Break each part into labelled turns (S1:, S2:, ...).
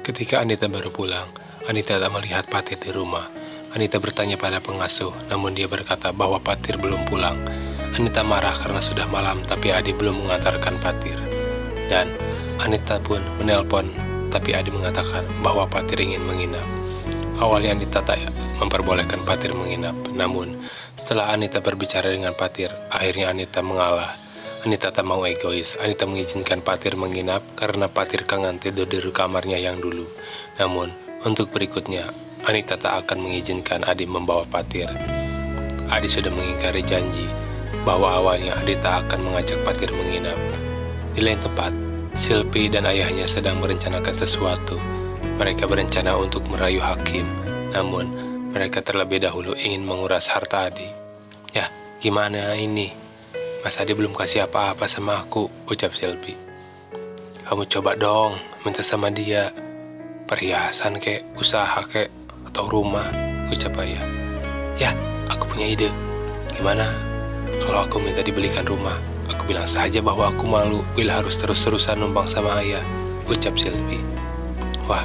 S1: Ketika Anita baru pulang, Anita tak melihat Patir di rumah. Anita bertanya pada pengasuh, namun dia berkata bahwa Patir belum pulang. Anita marah karena sudah malam tapi Adi belum mengantarkan Patir. Dan Anita pun menelpon, tapi Adi mengatakan bahwa Patir ingin menginap. Awalnya Anita tak memperbolehkan Patir menginap, namun setelah Anita berbicara dengan Patir, akhirnya Anita mengalah. Anita tak mau egois. Anita mengizinkan Patir menginap karena Patir kangen tidur di kamarnya yang dulu. Namun, untuk berikutnya, Anita tak akan mengizinkan Adi membawa Patir. Adi sudah mengingkari janji bahwa awalnya Adi tak akan mengajak Patir menginap. Di lain tempat, Silpi dan ayahnya sedang merencanakan sesuatu. Mereka berencana untuk merayu Hakim, namun mereka terlebih dahulu ingin menguras harta Adi. "Ya, gimana ini? Mas Adi belum kasih apa-apa sama aku," ucap Silpi. "Kamu coba dong, minta sama dia. Perhiasan kek, usaha kek, atau rumah," ucap ayah. "Ya, aku punya ide. Gimana kalau aku minta dibelikan rumah? Aku bilang saja bahwa aku malu bila harus terus-terusan numpang sama ayah," ucap Silpi. "Wah,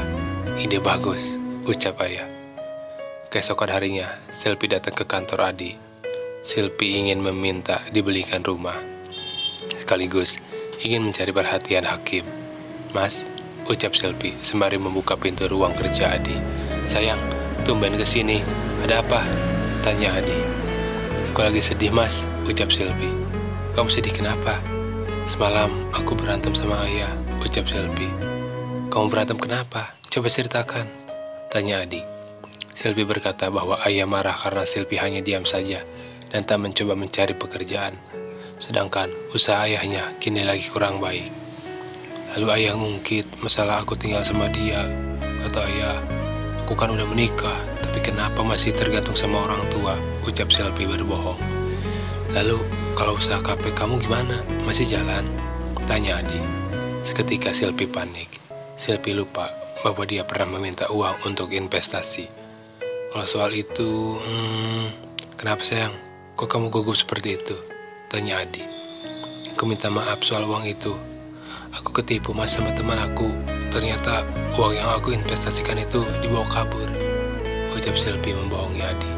S1: ide bagus," ucap ayah. Keesokan harinya, Silpi datang ke kantor Adi. Silpi ingin meminta dibelikan rumah, sekaligus ingin mencari perhatian Hakim. "Mas," ucap Silpi sembari membuka pintu ruang kerja Adi. "Sayang, tumben kesini. Ada apa?" tanya Adi. "Aku lagi sedih, Mas," ucap Silpi. "Kamu sedih kenapa?" "Semalam aku berantem sama ayah," ucap Silpi. "Kamu berantem kenapa? Coba ceritakan," tanya Adi. Silpi berkata bahwa ayah marah karena Silpi hanya diam saja dan tak mencoba mencari pekerjaan, sedangkan usaha ayahnya kini lagi kurang baik. Lalu ayah ngungkit masalah aku tinggal sama dia. Kata ayah, "Aku kan udah menikah, tapi kenapa masih tergantung sama orang tua?" ucap Silpi berbohong. "Lalu kalau usaha kafe kamu gimana? Masih jalan?" tanya Adi. Seketika Silpi panik. Silpi lupa bahwa dia pernah meminta uang untuk investasi. "Kalau soal itu, kenapa sayang? Kok kamu gugup seperti itu?" tanya Adi. "Aku minta maaf soal uang itu. Aku ketipu Mas sama teman aku. Ternyata uang yang aku investasikan itu dibawa kabur," ucap Silpi membohongi Adi.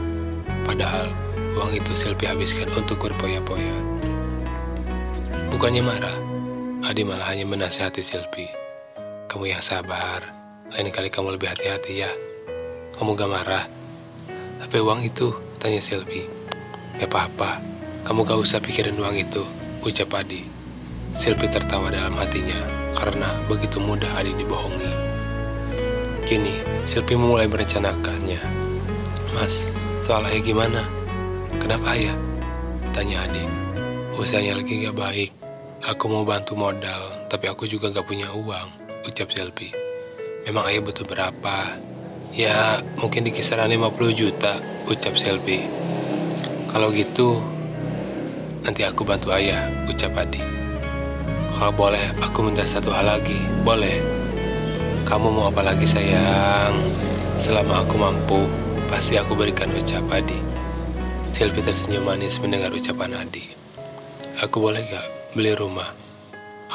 S1: Padahal uang itu Silpi habiskan untuk berpoya-poya. Bukannya marah, Adi malah hanya menasihati Silpi. "Kamu yang sabar, lain kali kamu lebih hati-hati ya. Kamu gak marah?" "Tapi uang itu?" tanya Silpi. "Gak apa-apa, kamu gak usah pikirin uang itu," ucap Adi. Silpi tertawa dalam hatinya karena begitu mudah Adi dibohongi. Kini Silpi memulai merencanakannya. "Mas, soal ayah gimana?" "Kenapa ayah?" tanya Adi. "Usahanya lagi gak baik. Aku mau bantu modal, tapi aku juga gak punya uang," ucap Silpi. "Memang ayah butuh berapa?" "Ya, mungkin di kisaran 50 juta, ucap Silpi. "Kalau gitu, nanti aku bantu ayah," ucap Adi. "Kalau boleh, aku minta satu hal lagi, boleh?" "Kamu mau apa lagi sayang? Selama aku mampu, pasti aku berikan," ucap Adi. Silpi tersenyum manis mendengar ucapan Adi. "Aku boleh gak beli rumah?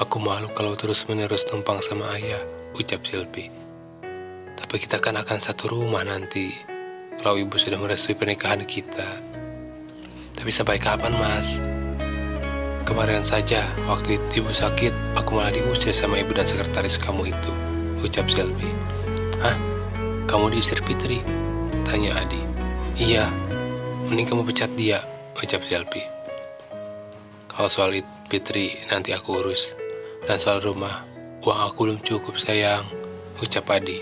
S1: Aku malu kalau terus-menerus numpang sama ayah," ucap Silpi. "Tapi kita kan akan satu rumah nanti, kalau ibu sudah merestui pernikahan kita." "Tapi sampai kapan, Mas? Kemarin saja, waktu ibu sakit, aku malah diusir sama ibu dan sekretaris kamu itu," ucap Silpi. "Hah? Kamu diusir Fitri?" tanya Adi. "Iya, mending kamu pecat dia," ucap Silpi. "Kalau soal Fitri, nanti aku urus. Dan soal rumah, uang aku belum cukup sayang," ucap Adi.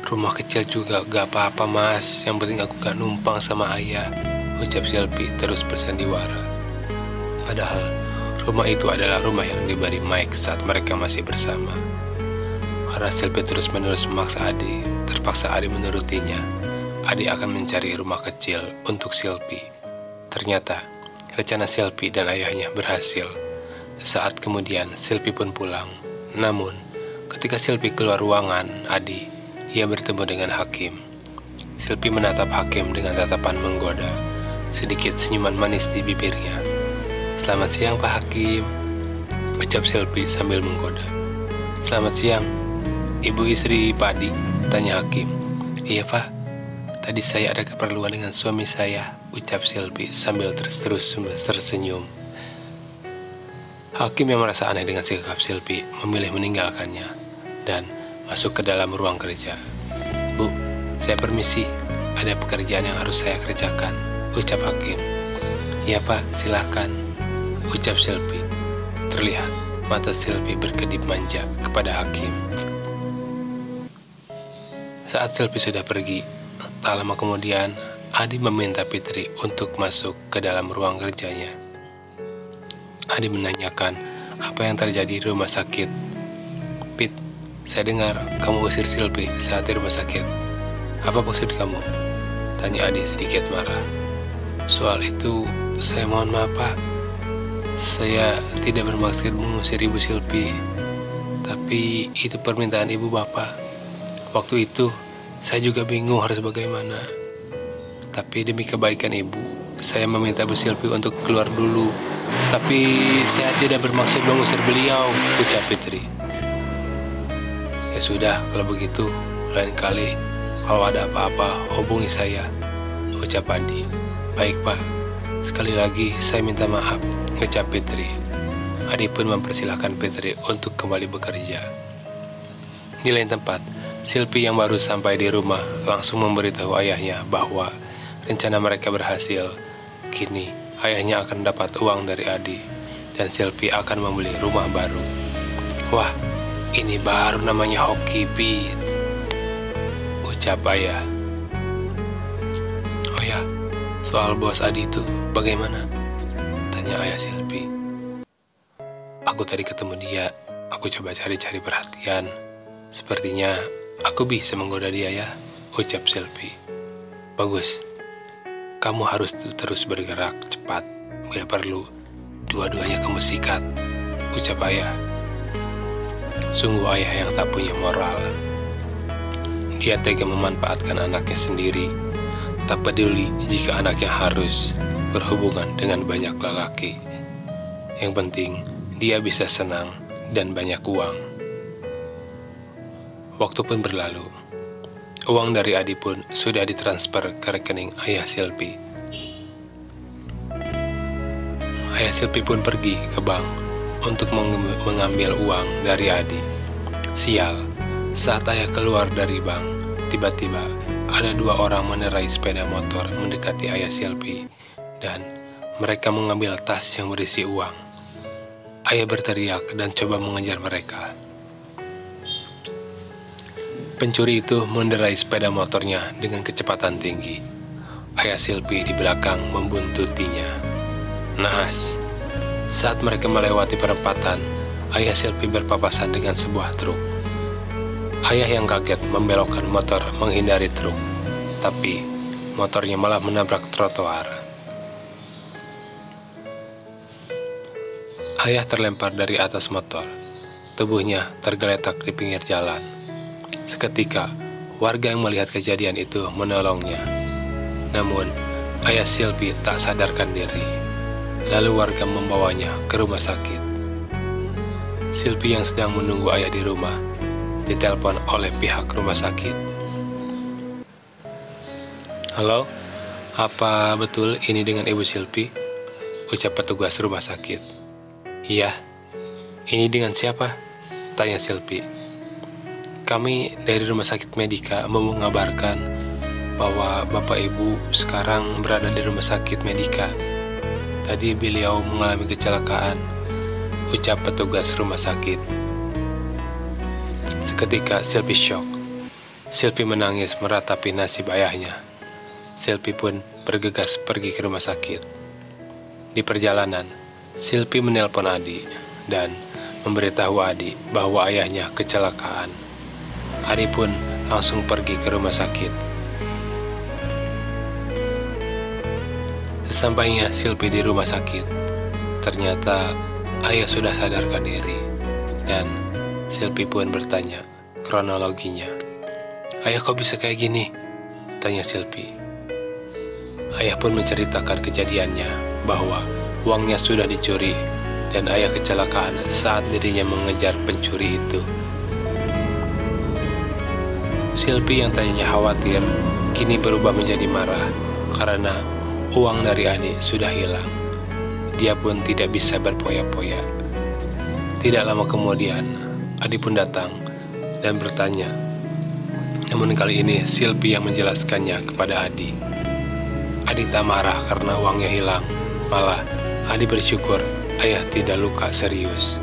S1: "Rumah kecil juga gak apa-apa Mas, yang penting aku gak numpang sama ayah," ucap Silpi terus bersandiwara. Padahal rumah itu adalah rumah yang diberi Mike saat mereka masih bersama. Karena Silpi terus-menerus memaksa Adi, terpaksa Adi menurutinya. Adi akan mencari rumah kecil untuk Silpi. Ternyata rencana Silpi dan ayahnya berhasil. Sesaat kemudian Silpi pun pulang. Namun ketika Silpi keluar ruangan Adi, ia bertemu dengan Hakim. Silpi menatap Hakim dengan tatapan menggoda. Sedikit senyuman manis di bibirnya. "Selamat siang Pak Hakim," ucap Silpi sambil menggoda. "Selamat siang," Ibu istri Padi, tanya Hakim. Iya Pak, tadi saya ada keperluan dengan suami saya, ucap Silpi sambil terus tersenyum. Hakim yang merasa aneh dengan sikap Silpi memilih meninggalkannya dan masuk ke dalam ruang kerja. Bu, saya permisi, ada pekerjaan yang harus saya kerjakan, ucap Hakim. Iya Pak, silakan, ucap Silpi. Terlihat mata Silpi berkedip manja kepada Hakim. Saat Silpi sudah pergi, tak lama kemudian Adi meminta Fitri untuk masuk ke dalam ruang kerjanya. Adi menanyakan apa yang terjadi di rumah sakit. Pit, saya dengar kamu usir Silpi saat di rumah sakit. Apa maksud kamu? Tanya Adi sedikit marah. Soal itu saya mohon maaf Pak. Saya tidak bermaksud mengusir Ibu Silpi, tapi itu permintaan Ibu Bapak. Waktu itu saya juga bingung harus bagaimana. Tapi demi kebaikan Ibu, saya meminta Bu Silpi untuk keluar dulu. Tapi saya tidak bermaksud mengusir beliau, ucap Fitri. Ya sudah, kalau begitu, lain kali kalau ada apa-apa hubungi saya, ucap Adi. Baik Pak, sekali lagi saya minta maaf, ucap Fitri. Adi pun mempersilahkan Fitri untuk kembali bekerja. Di lain tempat, Silpi yang baru sampai di rumah langsung memberitahu ayahnya bahwa rencana mereka berhasil. Kini, ayahnya akan dapat uang dari Adi, dan Silpi akan membeli rumah baru. Wah, ini baru namanya hoki, Pit, ucap ayah. Oh ya, soal bos Adi itu bagaimana? Tanya ayah Silpi. Aku tadi ketemu dia, aku coba cari-cari perhatian. Sepertinya aku bisa menggoda dia ya, ucap Silpi. Bagus, kamu harus terus bergerak cepat. Bila perlu, dua-duanya kamu sikat, ucap ayah. Sungguh ayah yang tak punya moral. Dia tega memanfaatkan anaknya sendiri, tak peduli jika anaknya harus berhubungan dengan banyak lelaki. Yang penting, dia bisa senang dan banyak uang. Waktu pun berlalu. Uang dari Adi pun sudah ditransfer ke rekening ayah Silpi. Ayah Silpi pun pergi ke bank untuk mengambil uang dari Adi. Sial, saat ayah keluar dari bank, tiba-tiba ada dua orang menerai sepeda motor mendekati ayah Silpi dan mereka mengambil tas yang berisi uang. Ayah berteriak dan coba mengejar mereka. Pencuri itu menderai sepeda motornya dengan kecepatan tinggi. Ayah Silpi di belakang membuntutinya. Naas, saat mereka melewati perempatan, ayah Silpi berpapasan dengan sebuah truk. Ayah yang kaget membelokkan motor menghindari truk, tapi motornya malah menabrak trotoar. Ayah terlempar dari atas motor, tubuhnya tergeletak di pinggir jalan. Seketika, warga yang melihat kejadian itu menolongnya. Namun, ayah Silpi tak sadarkan diri. Lalu warga membawanya ke rumah sakit. Silpi yang sedang menunggu ayah di rumah, ditelepon oleh pihak rumah sakit. Halo, apa betul ini dengan Ibu Silpi? Ucap petugas rumah sakit. Iya, ini dengan siapa? Tanya Silpi. Kami dari Rumah Sakit Medika mau mengabarkan bahwa Bapak Ibu sekarang berada di Rumah Sakit Medika. Tadi beliau mengalami kecelakaan, ucap petugas rumah sakit. Seketika Silpi syok. Silpi menangis meratapi nasib ayahnya. Silpi pun bergegas pergi ke rumah sakit. Di perjalanan, Silpi menelpon Adi dan memberitahu Adi bahwa ayahnya kecelakaan. Adi pun langsung pergi ke rumah sakit. Sesampainya Silpi di rumah sakit, ternyata ayah sudah sadarkan diri, dan Silpi pun bertanya kronologinya. Ayah kok bisa kayak gini? Tanya Silpi. Ayah pun menceritakan kejadiannya bahwa uangnya sudah dicuri dan ayah kecelakaan saat dirinya mengejar pencuri itu. Silpi yang tadinya khawatir, kini berubah menjadi marah karena uang dari adik sudah hilang. Dia pun tidak bisa berpoya-poya. Tidak lama kemudian, Adi pun datang dan bertanya. Namun kali ini Silpi yang menjelaskannya kepada Adi. Adi tak marah karena uangnya hilang. Malah Adi bersyukur ayah tidak luka serius.